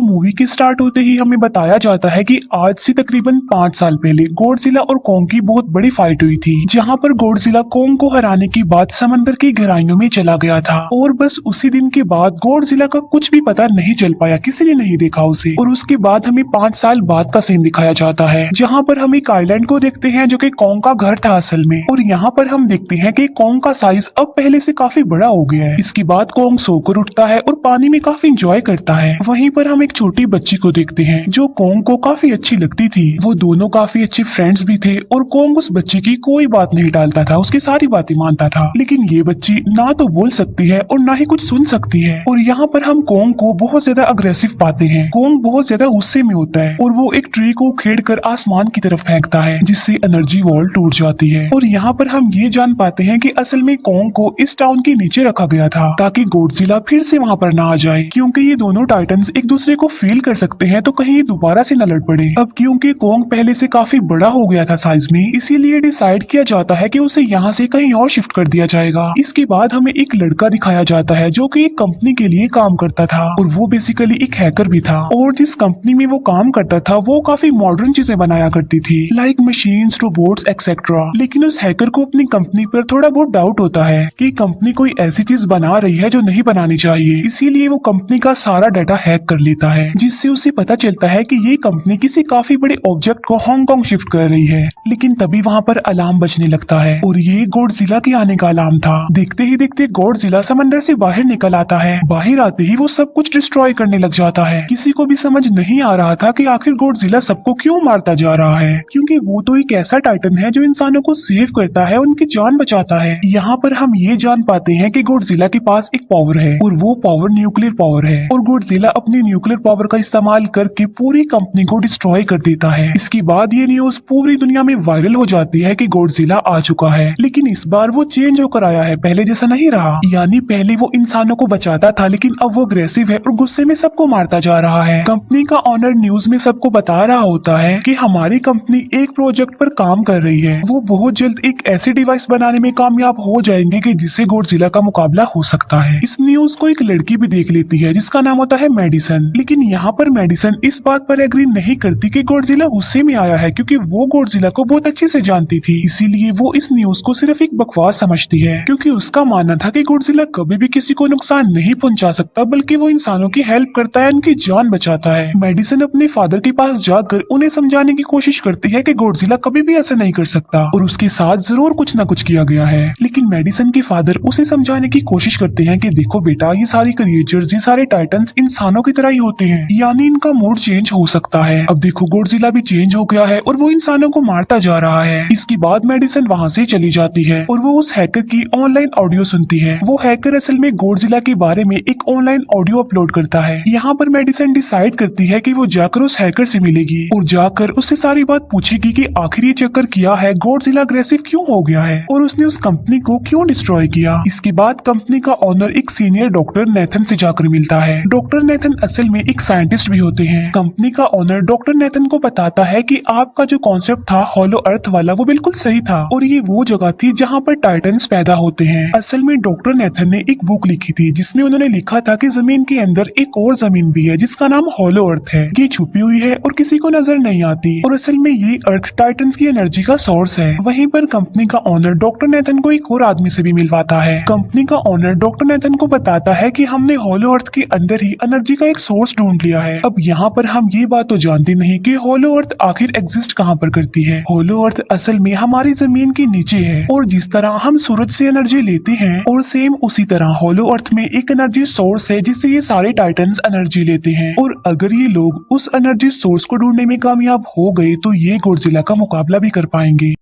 Movie के start होते ही हमें बताया जाता है कि आज से तकरीबन 5 साल पहले गॉडजिला और कॉन्ग की बहुत बड़ी फाइट हुई थी, जहां पर गॉडजिला कॉन्ग को हराने के बाद समंदर की गहराइयों में चला गया था। और बस उसी दिन के बाद गॉडजिला का कुछ भी पता नहीं चल पाया, किसी ने नहीं देखा उसे। और उसके बाद हमें 5 साल बाद का सीन दिखाया जाता है, जहाँ पर हम एक आइलैंड को देखते हैं जो कि कॉन्ग का घर था असल में। और यहाँ पर हम देखते हैं कि कॉन्ग का साइज अब पहले से काफी बड़ा हो गया है। इसके बाद कॉन्ग सोकर उठता है और पानी में काफी इंजॉय करता है। वहीं पर हम एक छोटी बच्ची को देखते हैं जो कॉन्ग को काफी अच्छी लगती थी। वो दोनों काफी अच्छे फ्रेंड्स भी थे और कॉन्ग उस बच्ची की कोई बात नहीं टालता था, उसकी सारी बातें मानता था। लेकिन ये बच्ची ना तो बोल सकती है और ना ही कुछ सुन सकती है। और यहाँ पर हम कॉन्ग को बहुत ज्यादा अग्रेसिव पाते हैं। कॉन्ग बहुत ज्यादा गुस्से में होता है और वो एक ट्री को उखेड़ कर आसमान की तरफ फेंकता है, जिससे एनर्जी वॉल टूट जाती है। और यहाँ पर हम ये जान पाते हैं कि असल में कॉन्ग को इस टाउन के नीचे रखा गया था ताकि गॉडजिला फिर से वहाँ पर ना आ जाए, क्योंकि ये दोनों टाइटन्स एक दूसरे को फील कर सकते हैं, तो कहीं ये दोबारा से न लड़ पड़े। अब क्योंकि कॉन्ग पहले से काफी बड़ा हो गया था साइज में, इसीलिए डिसाइड किया जाता है कि उसे यहाँ से कहीं और शिफ्ट कर दिया जाएगा। इसके बाद हमें एक लड़का दिखाया जाता है जो कि एक कंपनी के लिए काम करता था और वो बेसिकली एक हैकर भी था। और जिस कंपनी में वो काम करता था वो काफी मॉडर्न चीजें बनाया करती थी, लाइक मशीन्स, रोबोट्स एक्सेट्रा। लेकिन उस हैकर को अपनी कंपनी पर थोड़ा बहुत डाउट होता है कि कंपनी कोई ऐसी चीज बना रही है जो नहीं बनानी चाहिए। इसीलिए वो कंपनी का सारा डाटा हैक कर लेता है, जिससे उसे पता चलता है कि ये कंपनी किसी काफी बड़े ऑब्जेक्ट को हांगकांग शिफ्ट कर रही है। लेकिन तभी वहाँ पर अलार्म बजने लगता है और ये गॉडजिला के आने का अलार्म था। देखते ही देखते गॉडजिला समंदर से बाहर निकल आता है। बाहर आते ही वो सब कुछ डिस्ट्रॉय करने लग जाता है। किसी को भी समझ नहीं आ रहा था कि आखिर गॉडजिला सबको क्यों मारता जा रहा है, क्योंकि वो तो एक ऐसा टाइटन है जो इंसानों को सेव करता है, उनकी जान बचाता है। यहाँ पर हम ये जान पाते हैं कि गॉडजिला के पास एक पावर है और वो पावर न्यूक्लियर पावर है। और गॉडजिला अपनी न्यूक्लियर पावर का इस्तेमाल करके पूरी कंपनी को डिस्ट्रॉय कर देता है। इसके बाद ये न्यूज पूरी दुनिया में वायरल हो जाती है कि गॉडजिला आ चुका है, लेकिन इस बार वो चेंज होकर आया है, पहले जैसा नहीं रहा। यानी पहले वो इंसानों को बचाता था, लेकिन अब वो अग्रेसिव है और गुस्से में सबको मारता जा रहा है। कंपनी का ऑनर न्यूज में सबको बता रहा होता है कि हमारी कंपनी एक प्रोजेक्ट पर काम कर रही है, वो बहुत जल्द एक ऐसी डिवाइस बनाने में कामयाब हो जाएंगे कि जिससे गॉडजिला का मुकाबला हो सकता है। इस न्यूज को एक लड़की भी देख लेती है जिसका नाम होता है मेडिसन। लेकिन यहाँ पर मेडिसन इस बात पर एग्री नहीं करती कि गॉडजिला गुस्से में आया है, क्योंकि वो गॉडजिला को बहुत अच्छे से जानती थी। इसीलिए वो इस न्यूज को सिर्फ एक बकवास समझती है, क्योंकि उसका मानना था कि गॉडजिला कभी भी किसी को नुकसान नहीं पहुंचा सकता, बल्कि वो इंसानों की हेल्प करता है, उनकी जान बचाता है। मेडिसन अपने फादर के पास जाकर उन्हें समझाने की कोशिश करती है कि गॉडजिला कभी भी ऐसा नहीं कर सकता और उसके साथ जरूर कुछ न कुछ किया गया है। लेकिन मेडिसन के फादर उसे समझाने की कोशिश करते हैं कि देखो बेटा, ये सारे क्रिएचर्स, ये सारे टाइटन्स इंसानों की तरह ही होते हैं, यानी इनका मूड चेंज हो सकता है। अब देखो गॉडजिला भी चेंज हो गया है और वो इंसानों को मारता जा रहा है। इसके बाद मेडिसन वहाँ से चली जाती है और वो उस हैकर की ऑनलाइन ऑडियो सुनती है। वो हैकर असल में गॉडजिला के बारे में एक ऑनलाइन ऑडियो अपलोड करता है। यहाँ पर मेडिसन डिसाइड करती है कि वो जाकर उस हैकर से मिलेगी और जाकर उससे सारी बात पूछेगी कि आखिर ये चक्कर किया है, गॉडजिला अग्रेसिव क्यों हो गया है और उसने उस कंपनी को क्यों डिस्ट्रॉय किया। इसके बाद कंपनी का ऑनर एक सीनियर डॉक्टर नेथन से जाकर मिलता है। डॉक्टर नेथन असल में एक साइंटिस्ट भी होते हैं। कंपनी का ऑनर डॉक्टर नेथन को बताता है कि आपका जो कॉन्सेप्ट था हॉलो अर्थ वाला, वो बिल्कुल सही था और ये वो जगह थी जहाँ पर टाइटन्स पैदा होते हैं। असल में डॉक्टर नेथन ने एक बुक लिखी थी जिसमें उन्होंने लिखा था कि जमीन के अंदर एक और जमीन भी है जिसका नाम हॉलो अर्थ है। ये छुपी हुई है और किसी को नजर नहीं आती और असल में ये अर्थ टाइटन्स की एनर्जी का सोर्स है। वहीं पर कंपनी का ऑनर डॉक्टर नेथन को एक और आदमी से भी मिलवाता है। कंपनी का ऑनर डॉक्टर नेथन को बताता है कि हमने हॉलो अर्थ के अंदर ही एनर्जी का एक सोर्स ढूंढ लिया है। अब यहाँ पर हम ये बात तो जानते नहीं कि हॉलो अर्थ आखिर एग्जिस्ट कहाँ पर करती है। हॉलो अर्थ असल में हमारी जमीन के नीचे है और जिस तरह हम सूरज से एनर्जी लेते हैं और सेम उसी तरह हॉलो अर्थ में एक एनर्जी सोर्स है जिससे ये सारे टाइटन्स एनर्जी लेते हैं। और अगर ये लोग उस एनर्जी सोर्स को ढूंढने में कामयाब हो गए तो ये गॉडजिला का मुकाबला भी कर पाएंगे।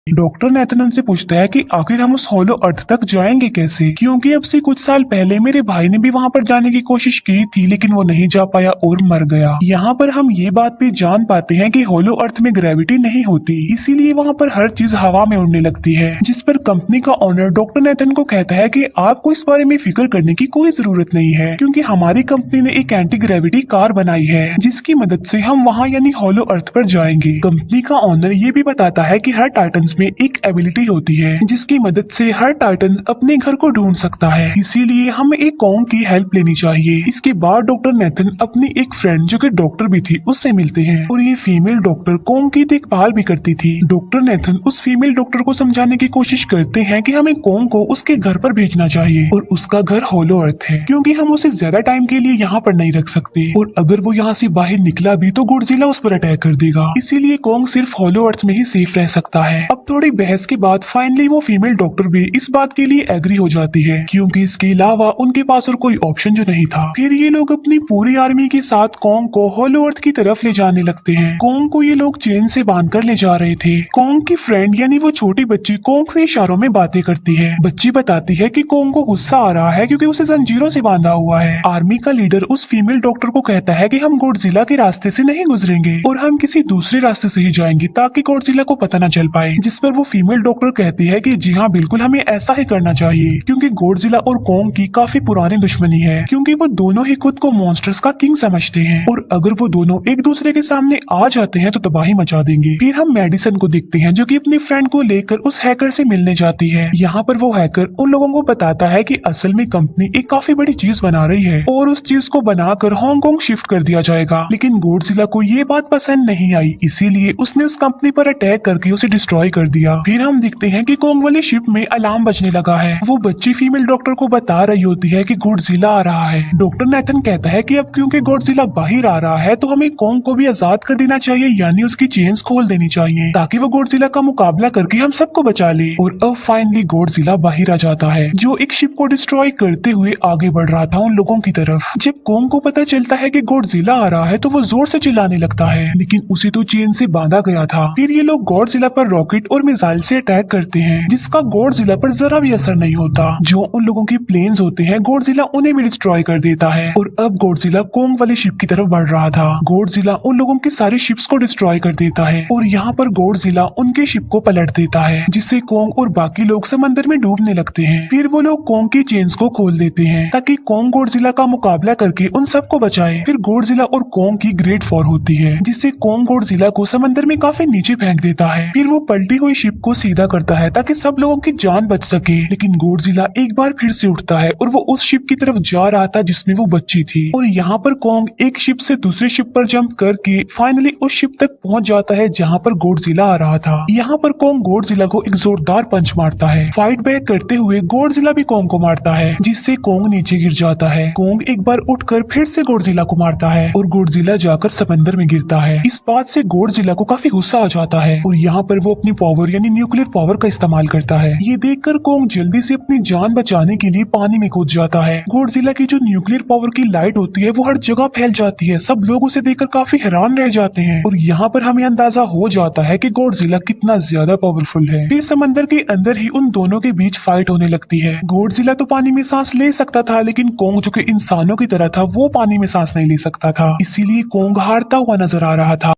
डॉक्टर नेथन उनसे पूछता है कि आखिर हम उस हॉलो अर्थ तक जाएंगे कैसे, क्योंकि अब से कुछ साल पहले मेरे भाई ने भी वहां पर जाने की कोशिश की थी, लेकिन वो नहीं जा पाया और मर गया। यहाँ पर हम ये बात भी जान पाते हैं कि हॉलो अर्थ में ग्रेविटी नहीं होती, इसीलिए वहाँ पर हर चीज हवा में उड़ने लगती है। जिस पर कंपनी का ऑनर डॉक्टर नेथन को कहता है कि आपको इस बारे में फिक्र करने की कोई जरूरत नहीं है, क्योंकि हमारी कंपनी ने एक एंटी ग्रेविटी कार बनाई है जिसकी मदद से हम वहाँ यानी हॉलो अर्थ पर जाएंगे। कंपनी का ऑनर ये भी बताता है कि हर टाइटन टाइटन्स में एक एबिलिटी होती है जिसकी मदद से हर टाइटन अपने घर को ढूंढ सकता है, इसीलिए हमें एक कॉन्ग की हेल्प लेनी चाहिए। इसके बाद डॉक्टर नेथन अपनी एक फ्रेंड जो कि डॉक्टर भी थी उससे मिलते हैं और ये फीमेल डॉक्टर कॉन्ग की देखभाल भी करती थी। डॉक्टर नेथन उस फीमेल डॉक्टर को समझाने की कोशिश करते हैं कि हमें कॉन्ग को उसके घर पर भेजना चाहिए और उसका घर होलो अर्थ है क्योंकि हम उसे ज्यादा टाइम के लिए यहाँ पर नहीं रख सकते और अगर वो यहाँ से बाहर निकला भी तो गॉडजिला उस पर अटैक कर देगा, इसीलिए कॉन्ग सिर्फ होलो अर्थ में ही सेफ रह सकता है। अब थोड़ी बहस के बाद फाइनली वो फीमेल डॉक्टर भी इस बात के लिए एग्री हो जाती है क्योंकि इसके अलावा उनके पास और कोई ऑप्शन जो नहीं था। फिर ये लोग अपनी पूरी आर्मी के साथ कॉन्ग को होलो अर्थ की तरफ ले जाने लगते हैं। कॉन्ग को ये लोग चेन से बांध कर ले जा रहे थे। कॉन्ग की फ्रेंड यानी वो छोटी बच्ची कॉन्ग से इशारों में बातें करती है। बच्ची बताती है कि कॉन्ग को गुस्सा आ रहा है क्योंकि उसे जंजीरों से बांधा हुआ है। आर्मी का लीडर उस फीमेल डॉक्टर को कहता है कि हम गॉडजिला के रास्ते से नहीं गुजरेंगे और हम किसी दूसरे रास्ते से ही जाएंगे ताकि गॉडजिला को पता न चल पाए, जिस पर वो फीमेल डॉक्टर कहती है कि जी हाँ बिल्कुल हमें ऐसा ही करना चाहिए क्योंकि गॉडजिला और कॉन्ग की काफी पुरानी दुश्मनी है क्योंकि वो दोनों ही खुद को मॉन्स्टर्स का किंग समझते हैं और अगर वो दोनों एक दूसरे के सामने आ जाते हैं तो तबाही मचा देंगे। फिर हम मेडिसन को देखते हैं जो कि अपनी फ्रेंड को लेकर उस हैकर से मिलने जाती है। यहाँ पर वो हैकर उन लोगों को बताता है कि असल में कंपनी एक काफी बड़ी चीज बना रही है और उस चीज को बनाकर हांगकांग शिफ्ट कर दिया जाएगा, लेकिन गॉडजिला को ये बात पसंद नहीं आई, इसीलिए उसने उस कंपनी पर अटैक करके उसे डिस्ट्रॉय कर दिया। फिर हम देखते हैं कि कॉन्ग वाली शिप में अलार्म बजने लगा है। वो बच्ची फीमेल डॉक्टर को बता रही होती है कि गॉडजिला आ रहा है। डॉक्टर नेथन कहता है कि अब क्योंकि गॉडजिला बाहर आ रहा है तो हमें कॉन्ग को भी आजाद कर देना चाहिए, यानी उसकी चेन्स खोल देनी चाहिए ताकि वो गॉडजिला का मुकाबला करके हम सबको बचा ले। और अब फाइनली गॉडजिला बाहर आ जाता है जो एक शिप को डिस्ट्रॉय करते हुए आगे बढ़ रहा था उन लोगों की तरफ। जब कॉन्ग को पता चलता है कि गॉडजिला आ रहा है तो वो जोर से चिल्लाने लगता है, लेकिन उसे तो चेन से बांधा गया था। फिर ये लोग गॉडजिला पर रॉकेट और मिसाइल से अटैक करते हैं जिसका गॉडजिला पर जरा भी असर नहीं होता। जो उन लोगों के प्लेन्स होते हैं गॉडजिला उन्हें भी डिस्ट्रॉय कर देता है और अब गॉडजिला कॉन्ग वाली शिप की तरफ बढ़ रहा था। गॉडजिला उन लोगों की सारी शिप्स को डिस्ट्रॉय कर देता है और यहाँ पर गॉडजिला उनके शिप को पलट देता है जिससे कॉन्ग और बाकी लोग समंदर में डूबने लगते हैं। फिर वो लोग कॉन्ग की चेन्स को खोल देते हैं ताकि कॉन्ग गॉडजिला का मुकाबला करके उन सबको बचाए। फिर गॉडजिला और कॉन्ग की ग्रेट वॉर होती है जिससे कॉन्ग गॉडजिला को समंदर में काफी नीचे फेंक देता है। फिर वो पलटी हुई शिप को सीधा करता है ताकि सब लोगों की जान बच सके, लेकिन गॉडजिला एक बार फिर से उठता है और वो उस शिप की तरफ जा रहा था जिसमें वो बच्ची थी और यहाँ पर कॉन्ग एक शिप से दूसरी शिप पर जंप करके फाइनली उस शिप तक पहुँच जाता है जहाँ पर गॉडजिला आ रहा था। यहाँ पर कॉन्ग गॉडजिला को एक जोरदार पंच मारता है। फाइट बैक करते हुए गॉडजिला भी कॉन्ग को मारता है जिससे कॉन्ग नीचे गिर जाता है। कॉन्ग एक बार उठकर फिर से गॉडजिला को मारता है और गॉडजिला जाकर समंदर में गिरता है। इस बात से गॉडजिला को काफी गुस्सा आ जाता है और यहाँ पर वो अपनी पावर यानी न्यूक्लियर पावर का इस्तेमाल करता है। ये देखकर कॉन्ग जल्दी से अपनी जान बचाने के लिए पानी में कूद जाता है। गॉडजिला की जो न्यूक्लियर पावर की लाइट होती है वो हर जगह फैल जाती है। सब लोग उसे देखकर काफी हैरान रह जाते हैं और यहाँ पर हमें अंदाजा हो जाता है कि गॉडजिला कितना ज्यादा पावरफुल है। फिर समंदर के अंदर ही उन दोनों के बीच फाइट होने लगती है। गॉडजिला तो पानी में सांस ले सकता था, लेकिन कॉन्ग जो कि इंसानों की तरह था वो पानी में सांस नहीं ले सकता था, इसीलिए कॉन्ग हारता हुआ नजर आ रहा था।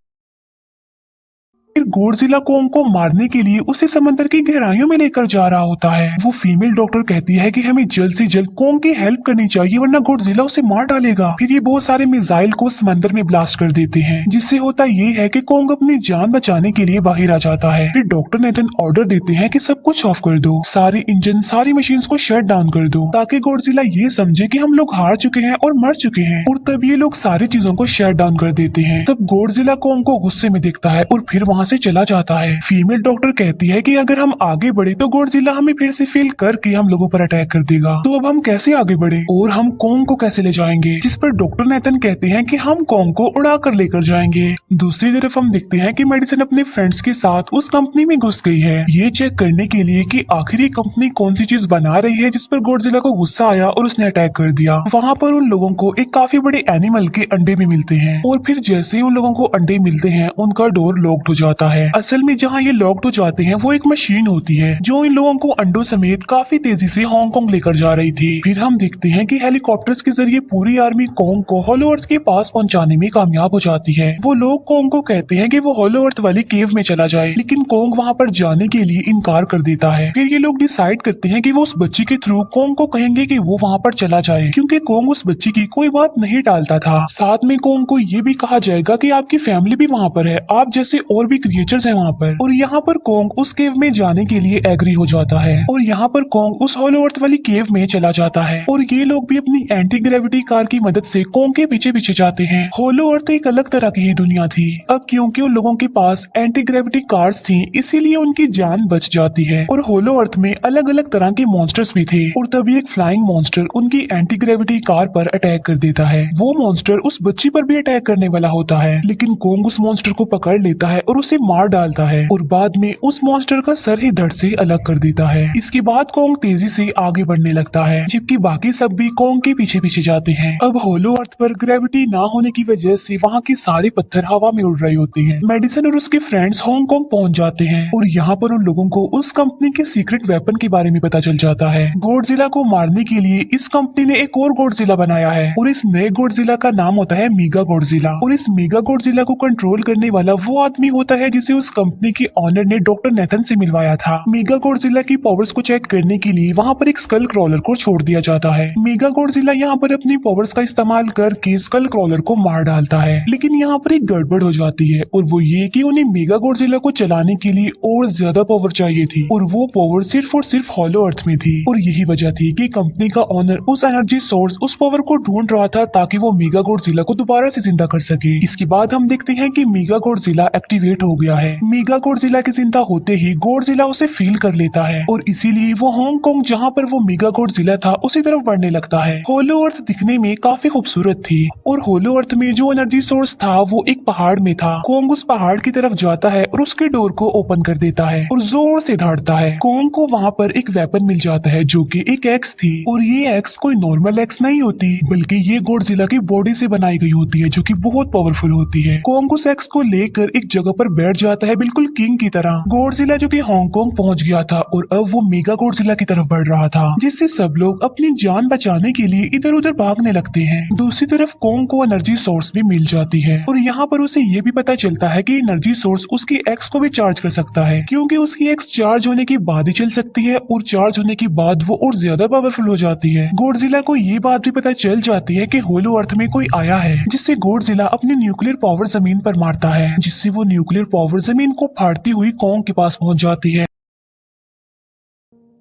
फिर गॉडजिला कॉन्ग को मारने के लिए उसे समंदर की गहराइयों में लेकर जा रहा होता है। वो फीमेल डॉक्टर कहती है कि हमें जल्द से जल्द कॉन्ग की हेल्प करनी चाहिए वरना गॉडजिला उसे मार डालेगा। फिर ये बहुत सारे मिसाइल को समंदर में ब्लास्ट कर देते हैं जिससे होता ये है कि कॉन्ग अपनी जान बचाने के लिए बाहर आ जाता है। फिर डॉक्टर नेथन ऑर्डर देते हैं कि सब कुछ ऑफ कर दो, सारे इंजन सारी मशीन को शट डाउन कर दो ताकि गॉडजिला ये समझे कि हम लोग हार चुके हैं और मर चुके हैं, और तब ये लोग सारी चीजों को शट डाउन कर देते हैं। तब गॉडजिला कॉन्ग को गुस्से में देखता है और फिर वहाँ से चला जाता है। फीमेल डॉक्टर कहती है कि अगर हम आगे बढ़े तो गॉडजिला हमें फिर से फेल करके हम लोगों पर अटैक कर देगा, तो अब हम कैसे आगे बढ़े और हम कॉन्ग को कैसे ले जाएंगे। जिस पर डॉक्टर नेथन कहते हैं कि हम कॉन्ग को उड़ा कर लेकर जाएंगे। दूसरी तरफ हम देखते हैं कि मेडिसन अपने फ्रेंड्स के साथ उस कंपनी में घुस गई है ये चेक करने के लिए कि आखिर ये कंपनी कौन सी चीज बना रही है, जिस पर गॉडजिला को गुस्सा आया और उसने अटैक कर दिया। वहाँ पर उन लोगों को एक काफी बड़े एनिमल के अंडे भी मिलते हैं और फिर जैसे ही उन लोगों को अंडे मिलते हैं उनका डोर लॉक्ड हो जाता है। असल में जहाँ ये लॉक्ड हो जाते हैं वो एक मशीन होती है जो इन लोगों को अंडों समेत काफी तेजी से हांगकांग लेकर जा रही थी। फिर हम देखते हैं कि हेलीकॉप्टर्स के जरिए पूरी आर्मी कॉन्ग को होलो अर्थ के पास पहुंचाने में कामयाब हो जाती है। वो लोग कॉन्ग को कहते हैं कि वो होलो अर्थ वाली केव में चला जाए, लेकिन कॉन्ग वहाँ पर जाने के लिए इनकार कर देता है। फिर ये लोग डिसाइड करते हैं कि वो उस बच्ची के थ्रू कॉन्ग को कहेंगे कि वो वहाँ पर चला जाए, क्योंकि कॉन्ग उस बच्ची की कोई बात नहीं टालता था। साथ में कॉन्ग को ये भी कहा जाएगा कि आपकी फैमिली भी वहाँ पर है, आप जैसे और भी क्रिएचर्स है वहाँ पर। और यहाँ पर कोंग उस केव में जाने के लिए एग्री हो जाता है और यहाँ पर कोंग उस होलो अर्थ वाली केव में चला जाता है और ये लोग भी अपनी एंटी ग्रेविटी कार की मदद से कोंग के पीछे पीछे जाते हैं। होलो अर्थ एक अलग तरह की ही दुनिया थी। अब क्योंकि उन लोगों के पास एंटी ग्रेविटी कार्स थी इसीलिए उनकी जान बच जाती है। और होलो अर्थ में अलग अलग तरह के मॉन्स्टर्स भी थे और तभी एक फ्लाइंग मॉन्स्टर उनकी एंटी ग्रेविटी कार पर अटैक कर देता है। वो मॉन्स्टर उस बच्ची पर भी अटैक करने वाला होता है लेकिन कोंग उस मॉन्स्टर को पकड़ लेता है और उसे मार डालता है और बाद में उस मॉन्स्टर का सर ही धड़ से अलग कर देता है। इसके बाद कोंग तेजी से आगे बढ़ने लगता है जबकि बाकी सब भी कोंग के पीछे पीछे जाते हैं। अब होलो अर्थ पर ग्रेविटी ना होने की वजह से वहाँ के सारे पत्थर हवा में उड़ रहे होते हैं। मेडिसन और उसके फ्रेंड्स हांगकांग पहुंच जाते हैं और यहाँ पर उन लोगों को उस कंपनी के सीक्रेट वेपन के बारे में पता चल जाता है। गॉडजिला को मारने के लिए इस कंपनी ने एक और गॉडजिला बनाया है और इस नए गॉडजिला का नाम होता है मेगा गॉडजिला। और इस मेगा गॉडजिला को कंट्रोल करने वाला वो आदमी होता है जिसे उस कंपनी के ऑनर ने डॉक्टर नेथन से मिलवाया था। मेगा गॉडजिला की पावर्स को चेक करने के लिए वहाँ पर एक स्कल क्रॉलर को छोड़ दिया जाता है। मेगा गॉडजिला यहाँ पर अपनी पावर्स का इस्तेमाल करके स्कल क्रॉलर को मार डालता है लेकिन यहाँ पर एक गड़बड़ हो जाती है और वो ये कि उन्हें मेगा गॉडजिला को चलाने के लिए और ज्यादा पावर चाहिए थी और वो पावर सिर्फ और सिर्फ हॉलो अर्थ में थी। और यही वजह थी कि कंपनी का ऑनर उस एनर्जी सोर्स उस पावर को ढूंढ रहा था ताकि वो मेगा गॉडजिला को दोबारा से जिंदा कर सके। इसके बाद हम देखते हैं कि मेगा गॉडजिला एक्टिवेट हो गया है। मेगा गॉडजिला के जिंदा होते ही गॉडजिला उसे फील कर लेता है और इसीलिए वो हांगकांग जहाँ पर वो मेगा गॉडजिला था उसी तरफ बढ़ने लगता है। होलो अर्थ दिखने में काफी खूबसूरत थी और होलो अर्थ में जो एनर्जी सोर्स था वो एक पहाड़ में था। कोंग उस पहाड़ की तरफ जाता है और उसके डोर को ओपन कर देता है और जोर से दौड़ता है। कोंग को वहाँ पर एक वेपन मिल जाता है जो कि एक एक्स थी और ये एक्स कोई नॉर्मल एक्स नहीं होती बल्कि ये गॉडजिला की बॉडी से बनाई गई होती है जो कि बहुत पावरफुल होती है। कोंग उस एक्स को लेकर एक जगह पर बैठ जाता है बिल्कुल किंग की तरह। गॉडजिला जो कि हांगकांग पहुंच गया था और अब वो मेगा गॉडजिला की तरफ बढ़ रहा था जिससे सब लोग अपनी जान बचाने के लिए इधर उधर भागने लगते हैं। दूसरी तरफ कोंग को एनर्जी सोर्स भी मिल जाती है और यहाँ पर उसे ये भी पता चलता है कि एनर्जी सोर्स उसकी एक्स को भी चार्ज कर सकता है क्योंकि उसकी एक्स चार्ज होने के बाद ही चल सकती है और चार्ज होने के बाद वो और ज्यादा पावरफुल हो जाती है। गॉडजिला को ये बात भी पता चल जाती है कि होलो अर्थ में कोई आया है जिससे गॉडजिला अपनी न्यूक्लियर पावर जमीन पर मारता है जिससे वो न्यूक्लियर पावर जमीन को फाड़ती हुई कोंग के पास पहुंच जाती है।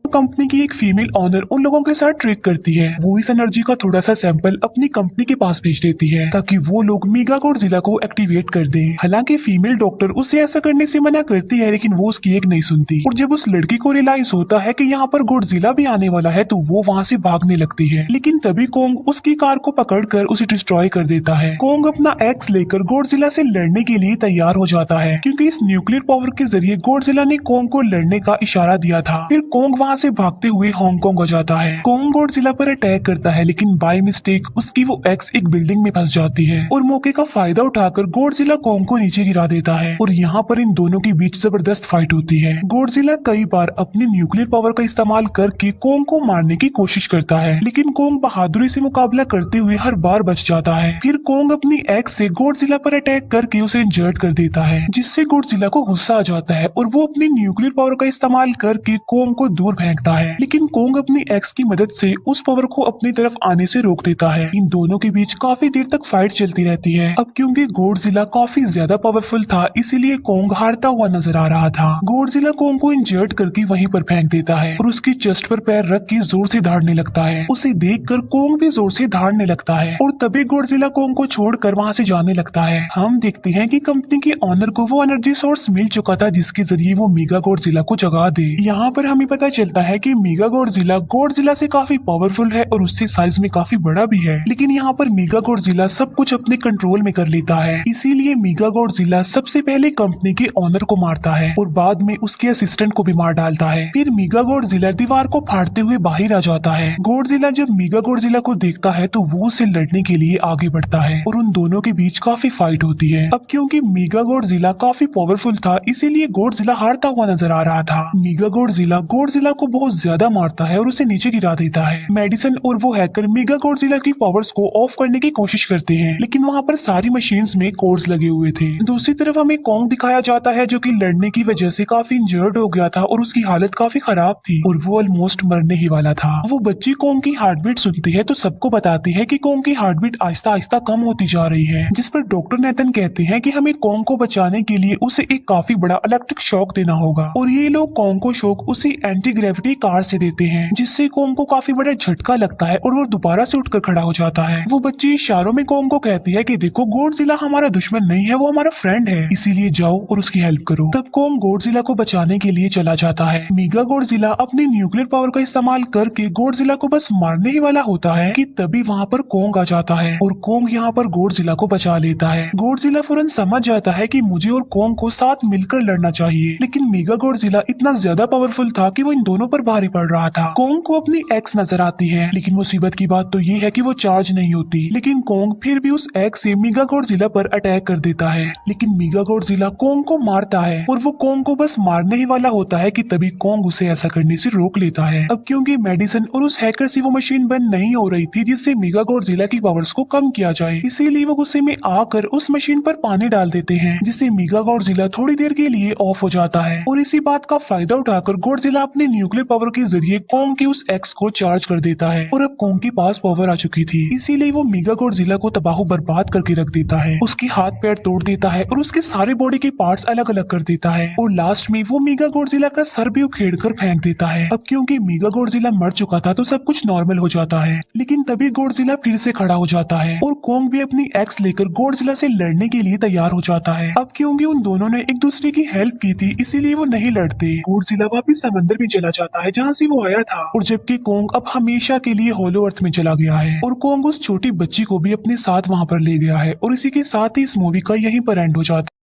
कंपनी की एक फीमेल ऑनर उन लोगों के साथ ट्रिक करती है। वो इस एनर्जी का थोड़ा सा सैंपल अपनी कंपनी के पास भेज देती है ताकि वो लोग मेगा गॉडजिला को एक्टिवेट कर दें। हालांकि फीमेल डॉक्टर उसे ऐसा करने से मना करती है लेकिन वो उसकी एक नहीं सुनती और जब उस लड़की को रियलाइज होता है कि यहाँ पर गॉडजिला भी आने वाला है तो वो वहाँ से भागने लगती है लेकिन तभी कोंग उसकी कार को पकड़कर उसे डिस्ट्रॉय कर देता है। कोंग अपना एक्स लेकर गॉडजिला से लड़ने के लिए तैयार हो जाता है क्योंकि इस न्यूक्लियर पावर के जरिए गॉडजिला ने कोंग को लड़ने का इशारा दिया था। फिर कोंग वहाँ से भागते हुए हांगकांग हो जाता है। कोंग गॉडजिला पर अटैक करता है लेकिन बाय मिस्टेक उसकी वो एक्स एक बिल्डिंग में फंस जाती है और मौके का फायदा उठाकर गॉडजिला कोंग को नीचे गिरा देता है और यहाँ पर इन दोनों के बीच जबरदस्त फाइट होती है। गॉडजिला कई बार अपनी न्यूक्लियर पावर का इस्तेमाल करके कोंग को मारने की कोशिश करता है लेकिन कोंग बहादुरी से मुकाबला करते हुए हर बार बच जाता है। फिर कोंग अपनी एक्स से गॉडजिला पर अटैक करके उसे इंजर्ड कर देता है जिससे गॉडजिला को गुस्सा आ जाता है और वो अपनी न्यूक्लियर पावर का इस्तेमाल करके कोंग को दूर फेंकता है लेकिन कोंग अपनी एक्स की मदद से उस पावर को अपनी तरफ आने से रोक देता है। इन दोनों के बीच काफी देर तक फाइट चलती रहती है। अब क्योंकि गॉडजिला काफी ज्यादा पावरफुल था इसीलिए कोंग हारता हुआ नजर आ रहा था। गॉडजिला कोंग को इंजर्ड करके वहीं पर फेंक देता है और उसकी चेस्ट पर पैर रख के जोर से दहाड़ने लगता है। उसे देखकर कोंग भी जोर से दहाड़ने लगता है और तभी गॉडजिला कोंग को छोड़कर वहाँ से जाने लगता है। हम देखते हैं कि कंपनी के ऑनर को वो एनर्जी सोर्स मिल चुका था जिसके जरिए वो मेगा गॉडजिला को जगा दे। यहाँ पर हमें पता चलता है कि मेगा गॉडजिला से काफी पावरफुल है और उससे साइज में काफी बड़ा भी है लेकिन यहाँ पर मेगा गॉडजिला सब कुछ अपने कंट्रोल में कर लेता है। इसीलिए मेगा गॉडजिला सबसे पहले कंपनी के ऑनर को मारता है और बाद में उसके असिस्टेंट को भी मार डालता है। फिर मेगा गॉडजिला दीवार को फाड़ते हुए बाहर आ जाता है। गॉडजिला जब मेगा गॉडजिला को देखता है तो वो उसे लड़ने के लिए आगे बढ़ता है और उन दोनों के बीच काफी फाइट होती है। अब क्योंकि मेगा गॉडजिला काफी पावरफुल था इसीलिए गॉडजिला हारता हुआ नजर आ रहा था। मेगा गॉडजिला को बहुत ज्यादा मारता है और उसे नीचे गिरा देता है। मेडिसन और वो हैकर मेगा गॉडजिला की पावर्स को ऑफ करने की कोशिश करते हैं, लेकिन वहाँ पर सारी मशीन्स में कोड्स लगे हुए थे। दूसरी तरफ हमें कॉन्ग दिखाया जाता है जो कि लड़ने की वजह से काफी इंजर्ड हो गया था और उसकी हालत काफी खराब थी और वो ऑलमोस्ट मरने ही वाला था। वो बच्ची कॉन्ग की हार्ट बीट सुनती है तो सबको बताती है कि कॉन्ग की हार्ट बीट आहिस्ता आहिस्ता कम होती जा रही है, जिस पर डॉक्टर नेथन कहते हैं कि हमें कॉन्ग को बचाने के लिए उसे एक काफी बड़ा इलेक्ट्रिक शॉक देना होगा। और ये लोग कॉन्ग को शॉक उसी एंटी ग्रेविटी कार से देते हैं, जिससे कॉन्ग को काफी बड़ा झटका लगता है और वो दोबारा से उठकर खड़ा हो जाता है। वो बच्ची इशारों में कॉन्ग को कहती है कि देखो गॉडजिला हमारा दुश्मन नहीं है, वो हमारा फ्रेंड है, इसीलिए जाओ और उसकी हेल्प करो। तब कॉन्ग गॉडजिला को बचाने के लिए चला जाता है। मेगा गॉडजिला अपनी न्यूक्लियर पावर का इस्तेमाल करके गॉडजिला को बस मारने ही वाला होता है कि तभी वहाँ पर कॉन्ग आ जाता है और कॉन्ग यहाँ पर गॉडजिला को बचा लेता है। गॉडजिला फौरन समझ जाता है कि मुझे और कॉन्ग को साथ मिलकर लड़ना चाहिए, लेकिन मेगा गॉडजिला इतना ज्यादा पावरफुल था कि वो इन दोनों पर भारी पड़ रहा था। कॉन्ग को अपनी एक्स नजर आती है, लेकिन मुसीबत की बात तो ये है कि वो चार्ज नहीं होती। लेकिन कॉन्ग फिर भी उस एक्स से मेगा गॉडजिला पर अटैक कर देता है, लेकिन मेगा गॉडजिला कॉन्ग को मारता है और वो कॉन्ग को बस मारने ही वाला होता है कि तभी कॉन्ग उसे ऐसा करने से रोक लेता है। अब क्योंकि मेडिसन और उस हैकर से वो मशीन बंद नहीं हो रही थी जिससे मेगा गॉडजिला की पावर्स को कम किया जाए, इसीलिए वो गुस्से में आकर उस मशीन पर पानी डाल देते हैं, जिससे मेगा गॉडजिला थोड़ी देर के लिए ऑफ हो जाता है। और इसी बात का फायदा उठाकर गॉडजिला अपने न्यूक्लियर पावर के जरिए कॉन्ग के उस एक्स को चार्ज कर देता है और अब कॉन्ग के पास पावर आ चुकी थी, इसीलिए वो मेगा गॉडजिला को तबाह बर्बाद करके रख देता है। उसके हाथ पैर तोड़ देता है और उसके सारे बॉडी के पार्ट्स अलग अलग कर देता है और लास्ट में वो मेगा गॉडजिला का सर भी उखेड़ कर फेंक देता है। अब क्योंकि मेगा गॉडजिला मर चुका था तो सब कुछ नॉर्मल हो जाता है, लेकिन तभी गॉडजिला फिर से खड़ा हो जाता है और कॉन्ग भी अपनी एक्स लेकर गॉडजिला से लड़ने के लिए तैयार हो जाता है। अब क्योंकि उन दोनों ने एक दूसरे की हेल्प की थी, इसीलिए वो नहीं लड़ते। गॉडजिला वापिस समंदर में चला जाता है जहाँ से वो आया था, और जबकि कॉन्ग अब हमेशा के लिए होलो अर्थ में चला गया है और कॉन्ग उस छोटी बच्ची को भी अपने साथ वहाँ पर ले गया है। और इसी के साथ ही इस मूवी का यहीं पर एंड हो जाता है।